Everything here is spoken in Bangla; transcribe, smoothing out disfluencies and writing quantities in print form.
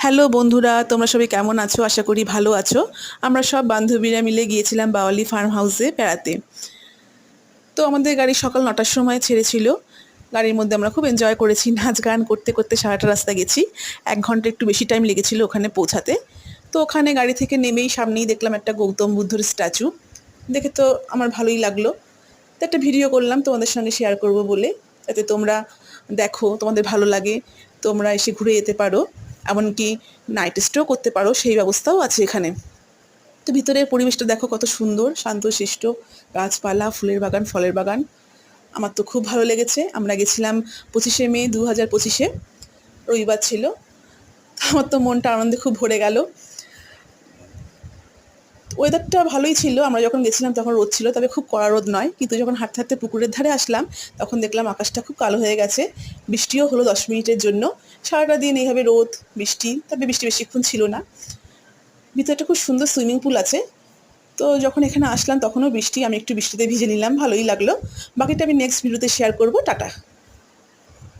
হ্যালো বন্ধুরা, তোমরা সবাই কেমন আছো? আশা করি ভালো আছো। আমরা সব বান্ধবীরা মিলে গিয়েছিলাম বাওয়ালি ফার্ম হাউসে বেড়াতে। তো আমাদের গাড়ি সকাল ৯টার সময় ছেড়েছিল। গাড়ির মধ্যে আমরা খুব এনজয় করেছি, নাচ গান করতে করতে সারাটা রাস্তা গেছি। ১ ঘন্টা একটু বেশি টাইম লেগেছিল ওখানে পৌঁছাতে। তো ওখানে গাড়ি থেকে নেমেই সামনেই দেখলাম একটা গৌতম বুদ্ধর স্ট্যাচু। দেখে তো আমার ভালোই লাগলো। তো একটা ভিডিও করলাম তোমাদের সঙ্গে শেয়ার করব বলে, যাতে তোমরা দেখো, তোমাদের ভালো লাগে, তোমরা এসে ঘুরে যেতে পারো, এমনকি নাইট স্টেও করতে পারো, সেই ব্যবস্থাও আছে এখানে। তো ভিতরের পরিবেশটা দেখো কত সুন্দর, শান্তশিষ্ট, গাছপালা, ফুলের বাগান, ফলের বাগান। আমার তো খুব ভালো লেগেছে। আমরা গেছিলাম 25শে মে 2025-এ, রবিবার ছিল। তো আমার তো মনটা আনন্দে খুব ভরে গেল। ওয়েদারটা ভালোই ছিল। আমরা যখন গেছিলাম তখন রোদ ছিল, তবে খুব কড়া রোদ নয়। কিন্তু যখন হাঁটতে হাঁটতে পুকুরের ধারে আসলাম, তখন দেখলাম আকাশটা খুব কালো হয়ে গেছে। বৃষ্টিও হলো 10 মিনিটের জন্য। সারাটা দিন এইভাবে রোদ বৃষ্টি, তবে বৃষ্টি বেশিক্ষণ ছিল না। ভিতরে একটা খুব সুন্দর সুইমিং পুল আছে। তো যখন এখানে আসলাম তখনও বৃষ্টি, আমি একটু বৃষ্টিতে ভিজে নিলাম, ভালোই লাগলো। বাকিটা আমি নেক্সট ভিডিওতে শেয়ার করব। টাটা।